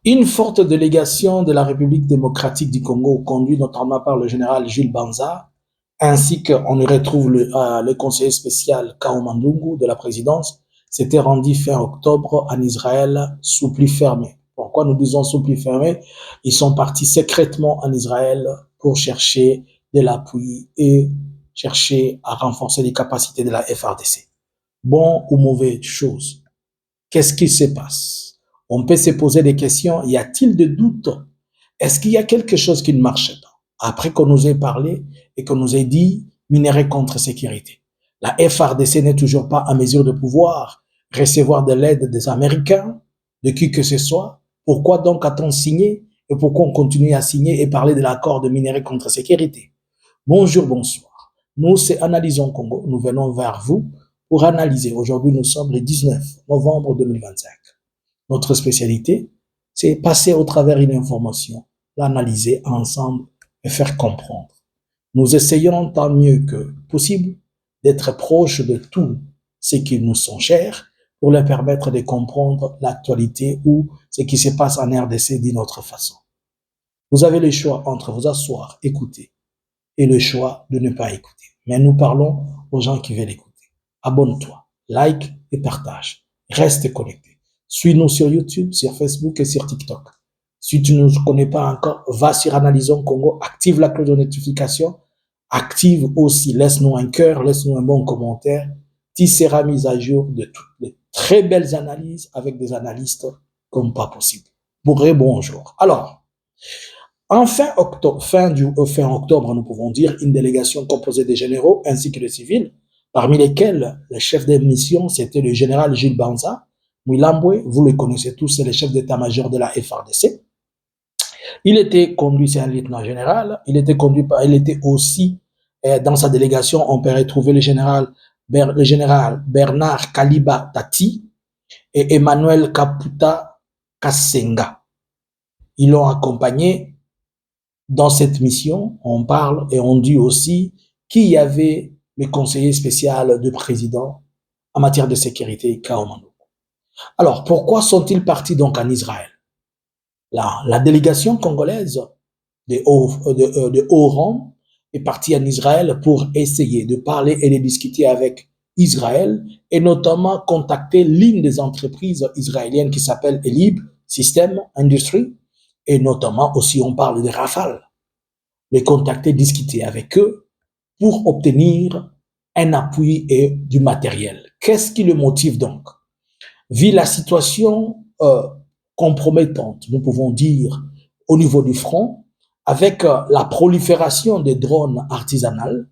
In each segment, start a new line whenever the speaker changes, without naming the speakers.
Une forte délégation de la République démocratique du Congo, conduite notamment par le général Jules Banza, ainsi qu'on y retrouve le conseiller spécial Kao Mandungu de la présidence, s'était rendu fin octobre en Israël sous pli fermé. Pourquoi nous disons sous pli fermé? Ils sont partis secrètement en Israël pour chercher de l'appui et chercher à renforcer les capacités de la FRDC. Bon ou mauvaise chose? Qu'est-ce qui se passe? On peut se poser des questions. Y a-t-il des doutes? Est-ce qu'il y a quelque chose qui ne marche pas? Après qu'on nous ait parlé et qu'on nous ait dit minerai contre sécurité. La FRDC n'est toujours pas en mesure de pouvoir recevoir de l'aide des Américains, de qui que ce soit. Pourquoi donc a-t-on signé et pourquoi on continue à signer et parler de l'accord de minerai contre sécurité? Bonjour, bonsoir. Nous, c'est Analysons Congo. Nous venons vers vous pour analyser. Aujourd'hui, nous sommes le 19 novembre 2025. Notre spécialité, c'est passer au travers une information, l'analyser ensemble et faire comprendre. Nous essayons tant mieux que possible d'être proches de tout ce qui nous sont chers pour leur permettre de comprendre l'actualité ou ce qui se passe en RDC d'une autre façon. Vous avez le choix entre vous asseoir, écouter, et le choix de ne pas écouter. Mais nous parlons aux gens qui veulent écouter. Abonne-toi, like et partage. Reste connecté. Suis-nous sur YouTube, sur Facebook et sur TikTok. Si tu ne nous connais pas encore, va sur Analysons Congo, active la cloche de notification, active aussi, laisse-nous un cœur, laisse-nous un bon commentaire. Tu seras mis à jour de toutes les très belles analyses avec des analystes comme pas possible. Bonjour. Alors, fin octobre, nous pouvons dire, une délégation composée des généraux ainsi que de civils, parmi lesquels le chef de mission, c'était le général Jules Banza. Mwilambwe, vous le connaissez tous, c'est le chef d'état-major de la FRDC. Il était conduit, c'est un lieutenant général, il était aussi, dans sa délégation, on peut retrouver le général Bernard Kaliba Tati et Emmanuel Kaputa Kassenga. Ils l'ont accompagné. Dans cette mission, on parle et on dit aussi qu'il y avait le conseiller spécial du président en matière de sécurité, Kao Mandungu. Alors, pourquoi sont-ils partis donc en Israël? La délégation congolaise de haut rang est partie en Israël pour essayer de parler et de discuter avec Israël et notamment contacter l'une des entreprises israéliennes qui s'appelle Elib System Industry. Et notamment aussi, on parle de Rafale. Les contacter, discuter avec eux pour obtenir un appui et du matériel. Qu'est-ce qui le motive donc? Vu la situation compromettante, nous pouvons dire, au niveau du front, avec la prolifération des drones artisanales,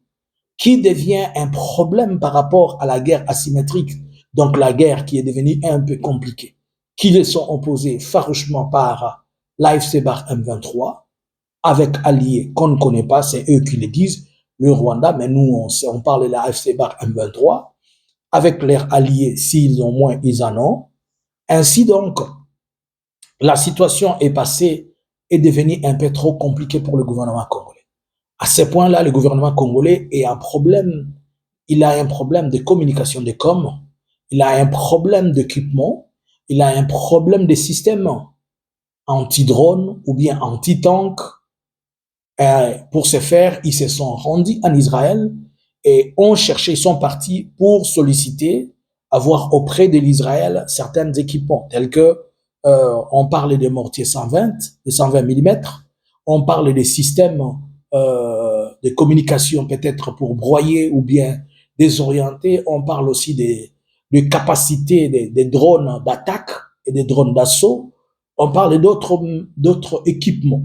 qui devient un problème par rapport à la guerre asymétrique, donc la guerre qui est devenue un peu compliquée, qui les sont opposés farouchement par l'AFC-BAR M23, avec alliés qu'on ne connaît pas, c'est eux qui le disent, le Rwanda, mais nous, on parle de la AFC-BAR M23, avec leurs alliés, s'ils ont moins, ils en ont. Ainsi donc, la situation est devenue un peu trop compliquée pour le gouvernement congolais. À ce point-là, le gouvernement congolais il a un problème de communication de com, il a un problème d'équipement, il a un problème de système anti-drone ou bien anti-tank. Pour ce faire, ils se sont rendus en Israël et ils sont partis pour solliciter, avoir auprès de l'Israël certains équipements, tels que on parle des mortiers 120, de 120 mm, on parle des systèmes de communication peut-être pour broyer ou bien désorienter, on parle aussi des capacités des drones d'attaque et des drones d'assaut, on parle d'autres équipements.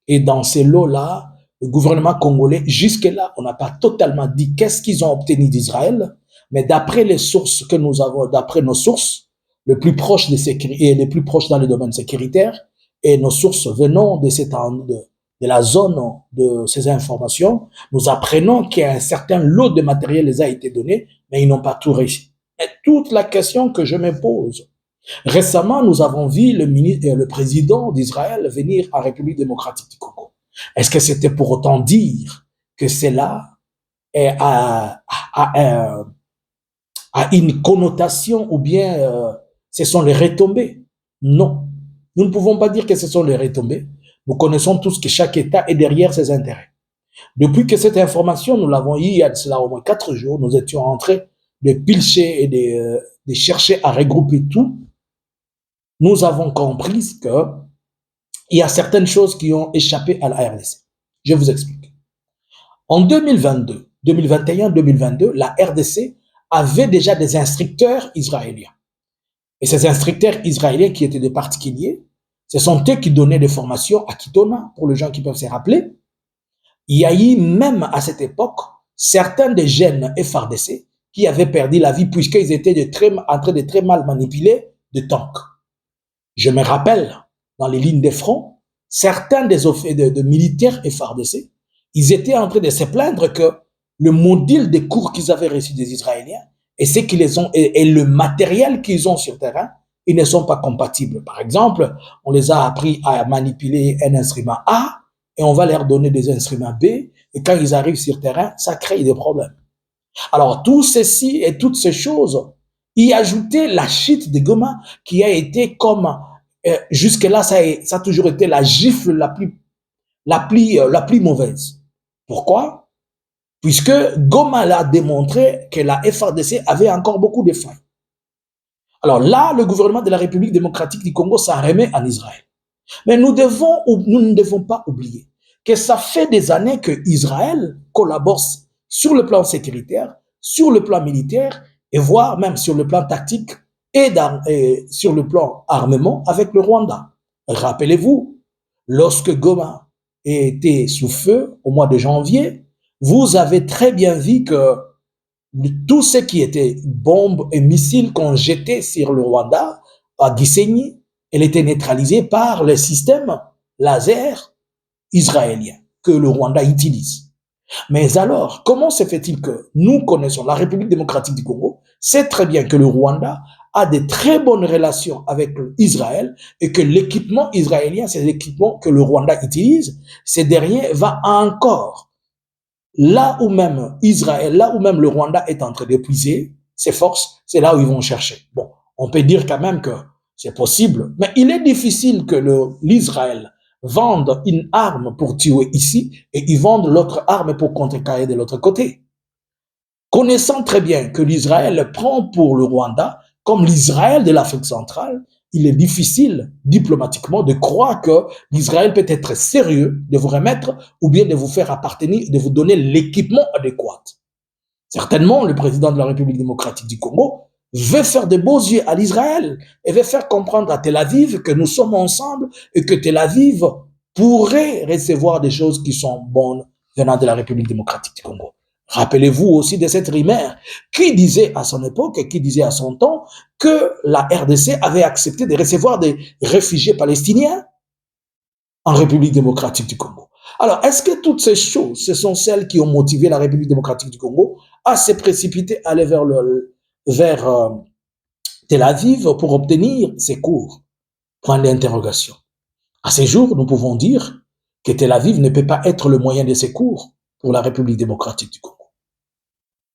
Et dans ces lots-là, le gouvernement congolais, jusque-là, on n'a pas totalement dit qu'est-ce qu'ils ont obtenu d'Israël, mais d'après les sources que nous avons, d'après nos sources, les plus proches et les plus proches dans le domaine sécuritaire, et nos sources venant de la zone de ces informations, nous apprenons qu'il y a un certain lot de matériel les a été donné, mais ils n'ont pas tout réussi. Et toute la question que je me pose, récemment, nous avons vu le président d'Israël venir en République démocratique du Congo. Est-ce que c'était pour autant dire que cela a une connotation ou bien ce sont les retombées? Non. Nous ne pouvons pas dire que ce sont les retombées. Nous connaissons tous que chaque État est derrière ses intérêts. Depuis que cette information, nous l'avons eu il y a de cela au moins 4 jours, nous étions en train de pilcher et de chercher à regrouper tout. Nous avons compris qu'il y a certaines choses qui ont échappé à la RDC. Je vous explique. En 2022, 2021, 2022, la RDC avait déjà des instructeurs israéliens. Et ces instructeurs israéliens qui étaient des particuliers, ce sont eux qui donnaient des formations à Kitona, pour les gens qui peuvent se rappeler. Il y a eu même à cette époque certains des jeunes FRDC qui avaient perdu la vie puisqu'ils étaient en train de très mal manipuler des tanks. Je me rappelle, dans les lignes de front, certains des militaires FRDC, ils étaient en train de se plaindre que le module de cours qu'ils avaient reçu des Israéliens et ce qu'ils les ont et le matériel qu'ils ont sur terrain, ils ne sont pas compatibles. Par exemple, on les a appris à manipuler un instrument A et on va leur donner des instruments B et quand ils arrivent sur terrain, ça crée des problèmes. Alors, tout ceci et toutes ces choses, y ajouter la chute de Goma qui a été comme, jusque-là, ça a toujours été la gifle la plus mauvaise. Pourquoi? Puisque Goma l'a démontré que la FRDC avait encore beaucoup de failles. Alors là, le gouvernement de la République démocratique du Congo s'en remet en Israël. Mais nous ne devons pas oublier que ça fait des années que Israël collabore sur le plan sécuritaire, sur le plan militaire, et voire même sur le plan tactique et sur le plan armement avec le Rwanda. Rappelez-vous, lorsque Goma était sous feu au mois de janvier, vous avez très bien vu que tout ce qui était bombes et missiles qu'on jetait sur le Rwanda, à Gisenyi, elle était neutralisée par le système laser israélien que le Rwanda utilise. Mais alors, comment se fait-il que nous connaissons la République démocratique du Congo, sait très bien que le Rwanda a de très bonnes relations avec Israël et que l'équipement israélien, c'est l'équipement que le Rwanda utilise, ce dernier va encore, là où même Israël, là où même le Rwanda est en train d'épuiser ses forces, c'est là où ils vont chercher. Bon, on peut dire quand même que c'est possible, mais il est difficile que l'Israël vende une arme pour tuer ici et ils vendent l'autre arme pour contrecarrer de l'autre côté. Connaissant très bien que l'Israël prend pour le Rwanda comme l'Israël de l'Afrique centrale, il est difficile diplomatiquement de croire que l'Israël peut être sérieux de vous remettre ou bien de vous faire appartenir, de vous donner l'équipement adéquat. Certainement, le président de la République démocratique du Congo veut faire de beaux yeux à l'Israël et veut faire comprendre à Tel Aviv que nous sommes ensemble et que Tel Aviv pourrait recevoir des choses qui sont bonnes venant de la République démocratique du Congo. Rappelez-vous aussi de cette rumeur qui disait à son époque et qui disait à son temps que la RDC avait accepté de recevoir des réfugiés palestiniens en République démocratique du Congo. Alors, est-ce que toutes ces choses, ce sont celles qui ont motivé la République démocratique du Congo à se précipiter, aller vers Tel Aviv pour obtenir ces cours? Point d'interrogation. À ce jour, nous pouvons dire que Tel Aviv ne peut pas être le moyen de ces cours pour la République démocratique du Congo.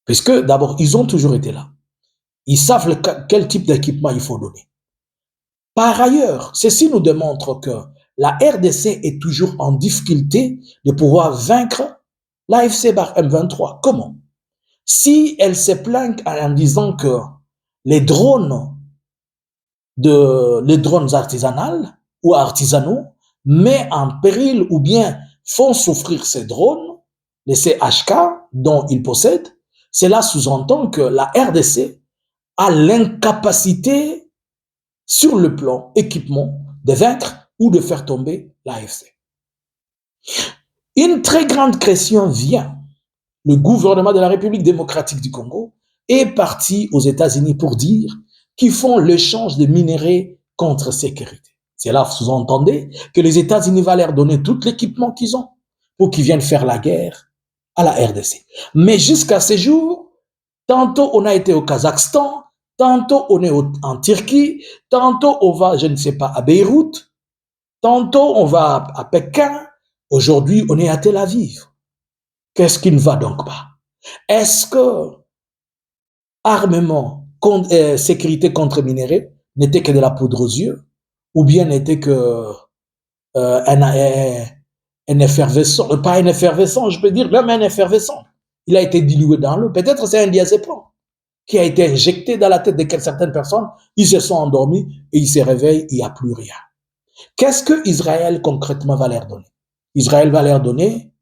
Puisque d'abord, ils ont toujours été là. Ils savent quel type d'équipement il faut donner. Par ailleurs, ceci nous démontre que la RDC est toujours en difficulté de pouvoir vaincre l'AFC par M23. Comment? Si elle se plaint en disant que les drones artisanales ou artisanaux mettent en péril ou bien font souffrir ces drones, les CHK dont ils possèdent, cela sous-entend que la RDC a l'incapacité sur le plan équipement de vaincre ou de faire tomber l'AFC. Une très grande question vient. Le gouvernement de la République démocratique du Congo est parti aux États-Unis pour dire qu'ils font l'échange de minerais contre sécurité. Cela sous-entendait que les États-Unis vont leur donner tout l'équipement qu'ils ont pour qu'ils viennent faire la guerre à la RDC. Mais jusqu'à ce jour, tantôt on a été au Kazakhstan, tantôt on est en Turquie, tantôt on va, je ne sais pas, à Beyrouth, tantôt on va à Pékin, aujourd'hui on est à Tel Aviv. Qu'est-ce qui ne va donc pas? Est-ce que armement, sécurité contre minéraux n'était que de la poudre aux yeux? ou bien n'était que un effervescent, pas un effervescent, je peux dire même un effervescent. Il a été dilué dans l'eau. Peut-être c'est un diazépam qui a été injecté dans la tête de certaines personnes. Ils se sont endormis et ils se réveillent, il n'y a plus rien. Qu'est-ce que Israël concrètement va leur donner? Israël va leur donner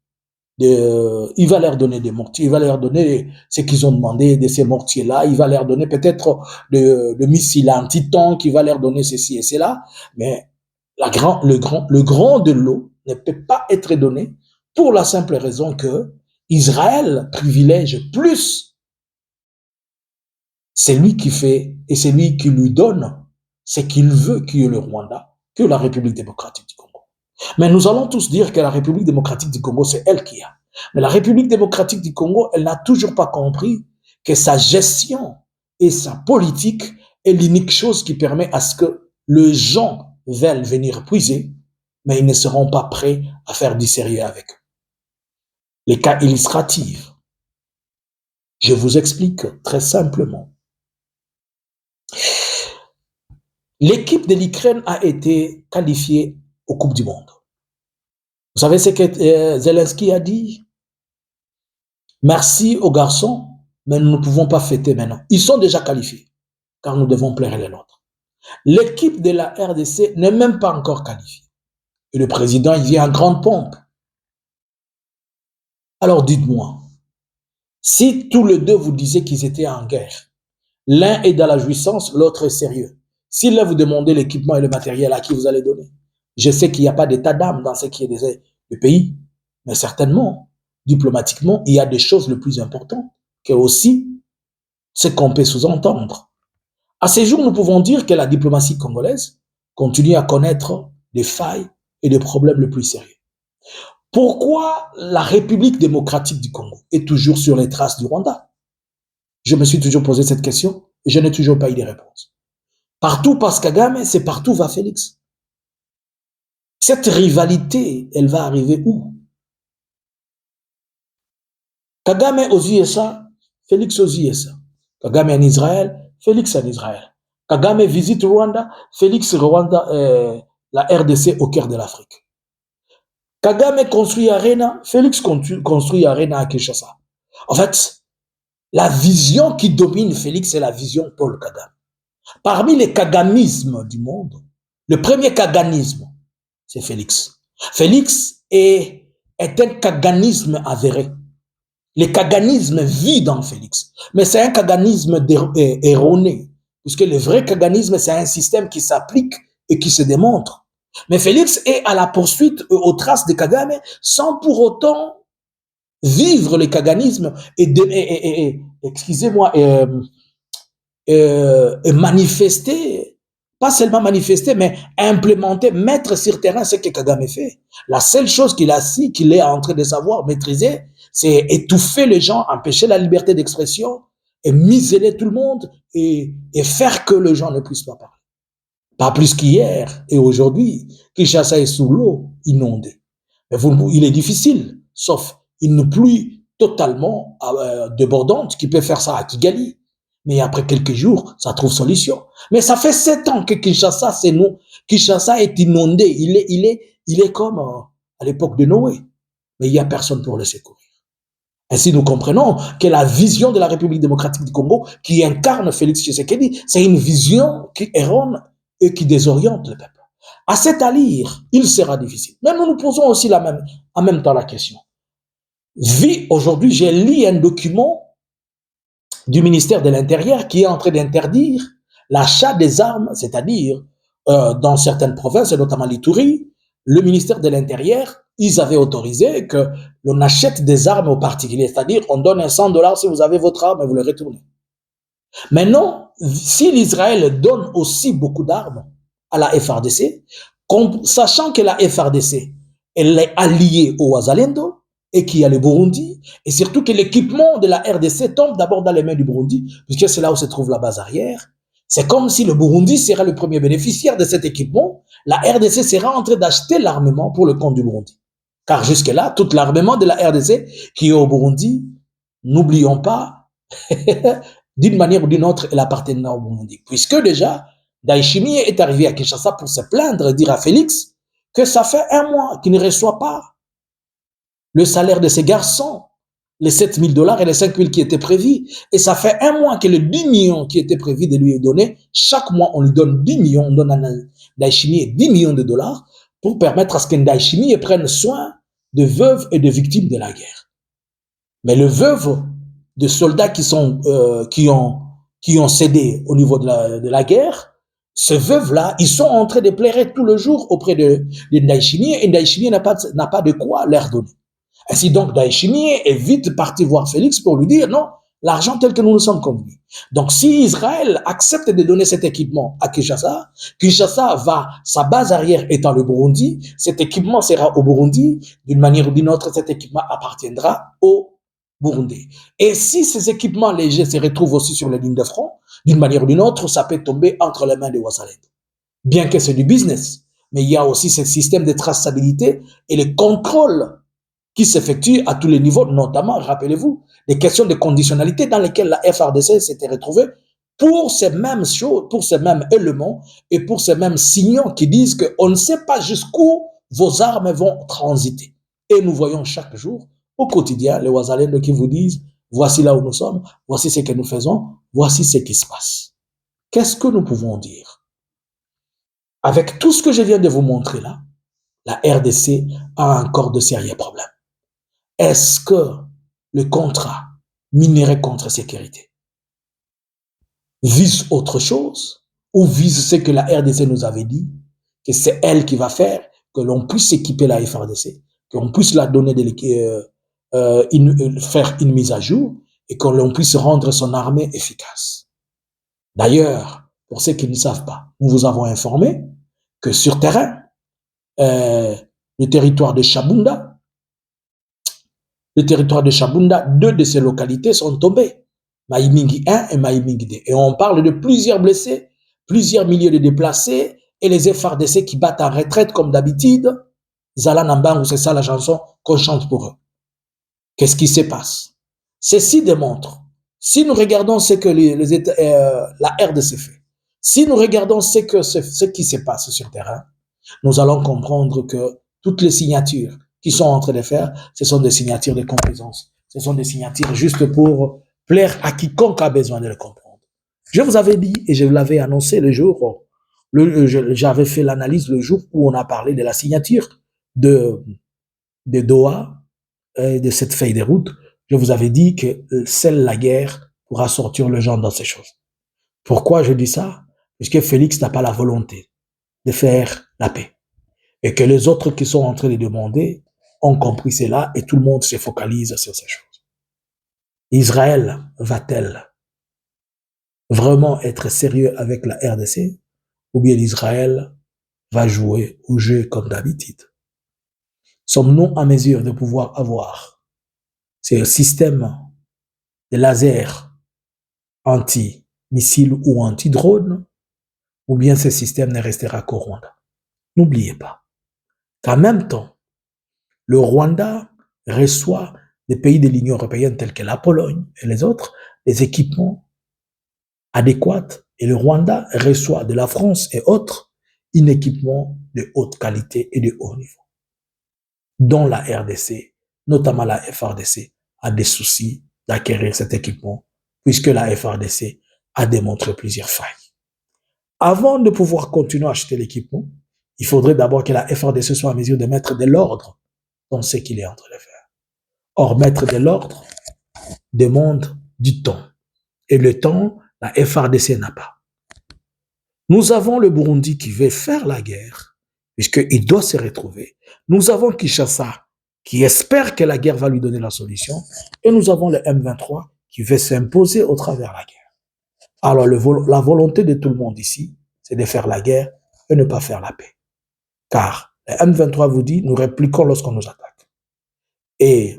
il va leur donner des mortiers, il va leur donner ce qu'ils ont demandé de ces mortiers-là, il va leur donner peut-être de missiles anti-tank, il va leur donner ceci et cela, mais le grand de l'eau ne peut pas être donné pour la simple raison que Israël privilège plus c'est lui qui fait et c'est lui qui lui donne ce qu'il veut, qui est le Rwanda, que la République démocratique du Congo. Mais nous allons tous dire que la République démocratique du Congo, c'est elle qui a. Mais la République démocratique du Congo, elle n'a toujours pas compris que sa gestion et sa politique est l'unique chose qui permet à ce que les gens veulent venir puiser, mais ils ne seront pas prêts à faire du sérieux avec eux. Les cas illustratifs. Je vous explique très simplement. L'équipe de l'Ukraine a été qualifiée aux Coupes du Monde. Vous savez ce que Zelensky a dit? Merci aux garçons, mais nous ne pouvons pas fêter maintenant. Ils sont déjà qualifiés, car nous devons plaire les nôtres. L'équipe de la RDC n'est même pas encore qualifiée. Et le président, il vient en grande pompe. Alors dites-moi, si tous les deux vous disiez qu'ils étaient en guerre, l'un est dans la jouissance, l'autre est sérieux. Si là vous demandez l'équipement et le matériel, à qui vous allez donner? Je sais qu'il n'y a pas d'état d'âme dans ce qui est du pays, mais certainement, diplomatiquement, il y a des choses les plus importantes que aussi ce qu'on peut sous-entendre. À ces jours, nous pouvons dire que la diplomatie congolaise continue à connaître des failles et des problèmes les plus sérieux. Pourquoi la République démocratique du Congo est toujours sur les traces du Rwanda? Je me suis toujours posé cette question et je n'ai toujours pas eu de réponse. Partout passe Kagame, c'est partout va Félix. Cette rivalité, elle va arriver où? Kagame aux USA, Félix aux USA. Kagame en Israël, Félix en Israël. Kagame visite Rwanda, Félix Rwanda, la RDC au cœur de l'Afrique. Kagame construit Arena, Félix construit Arena à Kinshasa. En fait, la vision qui domine Félix, c'est la vision Paul Kagame. Parmi les kagamismes du monde, le premier kaganisme, c'est Félix. Félix est un kaganisme avéré. Le kaganisme vit dans Félix, mais c'est un kaganisme erroné, puisque le vrai kaganisme, c'est un système qui s'applique et qui se démontre. Mais Félix est à la poursuite aux traces de Kagame sans pour autant vivre le kaganisme excusez-moi, manifester, pas seulement manifester, mais implémenter, mettre sur terrain ce que Kagame fait. La seule chose qu'il est en train de savoir maîtriser, c'est étouffer les gens, empêcher la liberté d'expression et museler tout le monde et faire que les gens ne puissent pas parler. Pas plus qu'hier et aujourd'hui, Kinshasa est sous l'eau, inondée. Mais il est difficile, sauf une pluie totalement débordante qui peut faire ça à Kigali. Mais après quelques jours, ça trouve solution. Mais ça fait 7 ans que Kinshasa, Kinshasa est inondé. Il est comme à l'époque de Noé. Mais il n'y a personne pour le secourir. Ainsi, nous comprenons que la vision de la République démocratique du Congo, qui incarne Félix Tshisekedi, c'est une vision qui erronne et qui désoriente le peuple. À cet allure, il sera difficile. Mais nous nous posons aussi en même temps la question. Aujourd'hui, j'ai lu un document du ministère de l'Intérieur qui est en train d'interdire l'achat des armes, c'est-à-dire dans certaines provinces, et notamment l'Ituri, le ministère de l'Intérieur, ils avaient autorisé que l'on achète des armes aux particuliers, c'est-à-dire on donne $100 si vous avez votre arme et vous le retournez. Maintenant, si l'Israël donne aussi beaucoup d'armes à la FARDC, sachant que la FARDC, elle est alliée au Wazalendo, et qu'il y a le Burundi, et surtout que l'équipement de la RDC tombe d'abord dans les mains du Burundi, puisque c'est là où se trouve la base arrière. C'est comme si le Burundi serait le premier bénéficiaire de cet équipement, la RDC sera en train d'acheter l'armement pour le compte du Burundi. Car jusque-là, tout l'armement de la RDC qui est au Burundi, n'oublions pas, d'une manière ou d'une autre, elle appartenait au Burundi. Puisque déjà, Ndayishimiye est arrivé à Kinshasa pour se plaindre et dire à Félix que ça fait un mois qu'il ne reçoit pas le salaire de ses garçons, les 7 000 $ et les 5 000 qui étaient prévus. Et ça fait un mois que les 10 millions qui étaient prévus de lui donner, chaque mois on lui donne 10 millions, on donne à Ndayishimiye 10 millions de dollars pour permettre à ce que Ndayishimiye prenne soin de veuves et de victimes de la guerre. Mais les veuves de soldats qui ont cédé au niveau de la guerre, ces veuves-là, ils sont en train de pleurer tout le jour auprès de Ndayishimiye et Ndayishimiye n'a pas de quoi leur donner. Ainsi donc, Ndayishimiye est vite parti voir Félix pour lui dire non, l'argent tel que nous nous sommes convenus. Donc, si Israël accepte de donner cet équipement à Kinshasa, sa base arrière étant le Burundi, cet équipement sera au Burundi, d'une manière ou d'une autre, cet équipement appartiendra au Burundi. Et si ces équipements légers se retrouvent aussi sur les lignes de front, d'une manière ou d'une autre, ça peut tomber entre les mains des Wazalendo. Bien que c'est du business, mais il y a aussi ce système de traçabilité et le contrôle qui s'effectue à tous les niveaux, notamment, rappelez-vous, les questions de conditionnalité dans lesquelles la FARDC s'était retrouvée pour ces mêmes choses, pour ces mêmes éléments et pour ces mêmes signaux qui disent qu'on ne sait pas jusqu'où vos armes vont transiter. Et nous voyons chaque jour, au quotidien, les Wazalendo qui vous disent, voici là où nous sommes, voici ce que nous faisons, voici ce qui se passe. Qu'est-ce que nous pouvons dire? Avec tout ce que je viens de vous montrer là, la RDC a encore de sérieux problèmes. Est-ce que le contrat minerai contre sécurité vise autre chose ou vise ce que la RDC nous avait dit, que c'est elle qui va faire, que l'on puisse équiper la FRDC, qu'on puisse la donner faire une mise à jour et que l'on puisse rendre son armée efficace. D'ailleurs, pour ceux qui ne savent pas, nous vous avons informé que sur terrain, le territoire de Chabunda, deux de ces localités sont tombées, Maïmingi 1 et Maïmingi 2. Et on parle de plusieurs blessés, plusieurs milliers de déplacés et les FARDC qui battent en retraite comme d'habitude. Zala Nambangu, c'est ça la chanson qu'on chante pour eux. Qu'est-ce qui se passe? Ceci démontre, si nous regardons ce que la RDC fait, si nous regardons ce qui se passe sur le terrain, nous allons comprendre que toutes les signatures qui sont en train de faire, ce sont des signatures de complaisance. Ce sont des signatures juste pour plaire à quiconque a besoin de le comprendre. Je vous avais dit, et je l'avais annoncé le jour, j'avais fait l'analyse le jour où on a parlé de la signature de Doha, de cette feuille de route. Je vous avais dit que seule la guerre pourra sortir le genre dans ces choses. Pourquoi je dis ça? Parce que Félix n'a pas la volonté de faire la paix. Et que les autres qui sont en train de demander ont compris cela et tout le monde se focalise sur ces choses. Israël va-t-elle vraiment être sérieux avec la RDC ou bien Israël va jouer au jeu comme d'habitude? Sommes-nous en mesure de pouvoir avoir ce système de laser anti-missile ou anti-drone ou bien ce système ne restera qu'au Rwanda? N'oubliez pas qu'en même temps, le Rwanda reçoit des pays de l'Union européenne tels que la Pologne et les autres des équipements adéquats et le Rwanda reçoit de la France et autres un équipement de haute qualité et de haut niveau, dont la RDC, notamment la FARDC, a des soucis d'acquérir cet équipement puisque la FARDC a démontré plusieurs failles. Avant de pouvoir continuer à acheter l'équipement, il faudrait d'abord que la FARDC soit en mesure de mettre de l'ordre dans ce qu'il est en train de faire. Or, mettre de l'ordre demande du temps. Et le temps, la FARDC n'a pas. Nous avons le Burundi qui veut faire la guerre, puisqu'il doit se retrouver. Nous avons Kinshasa qui espère que la guerre va lui donner la solution. Et nous avons le M23 qui veut s'imposer au travers de la guerre. Alors, la volonté de tout le monde ici, c'est de faire la guerre et ne pas faire la paix. Car le M23 vous dit, nous répliquons lorsqu'on nous attaque. Et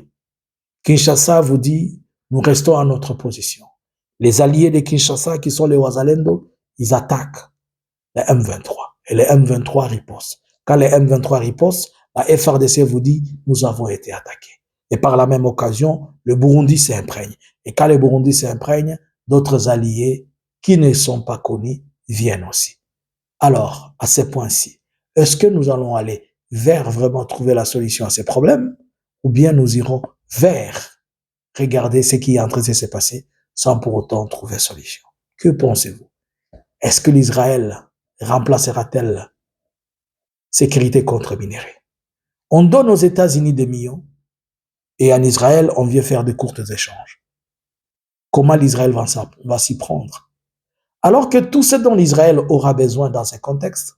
Kinshasa vous dit, nous restons à notre position. Les alliés de Kinshasa, qui sont les Wazalendo, ils attaquent les M23. Et les M23 ripostent. Quand les M23 ripostent, la FARDC vous dit, nous avons été attaqués. Et par la même occasion, le Burundi s'imprègne. Et quand le Burundi s'imprègne, d'autres alliés qui ne sont pas connus viennent aussi. Alors, à ce point-ci, est-ce que nous allons aller vers vraiment trouver la solution à ces problèmes ou bien nous irons vers regarder ce qui est en train de se passer sans pour autant trouver solution? Que pensez-vous? Est-ce que l'Israël remplacera-t-elle sécurité contre minerais? On donne aux États-Unis des millions et en Israël, on vient faire de courts échanges. Comment l'Israël va s'y prendre? Alors que tout ce dont l'Israël aura besoin dans ce contexte,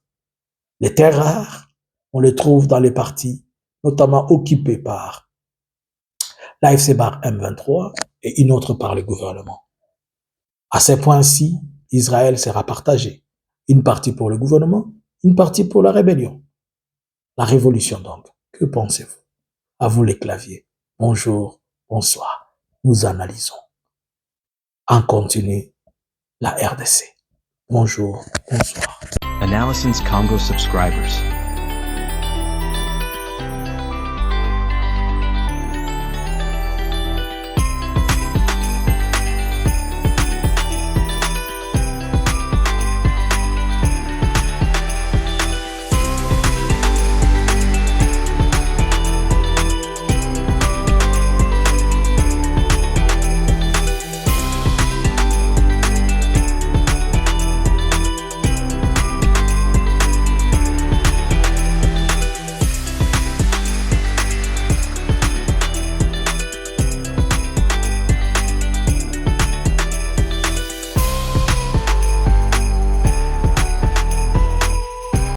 les terres rares, on les trouve dans les parties, notamment occupées par l'AFC bar M23 et une autre par le gouvernement. À ce point-ci, Israël sera partagé. Une partie pour le gouvernement, une partie pour la rébellion. La révolution donc. Que pensez-vous? À vous les claviers. Bonjour, bonsoir. Nous analysons. En continu, la RDC. Bonjour, bonsoir.
Analysins Congo subscribers.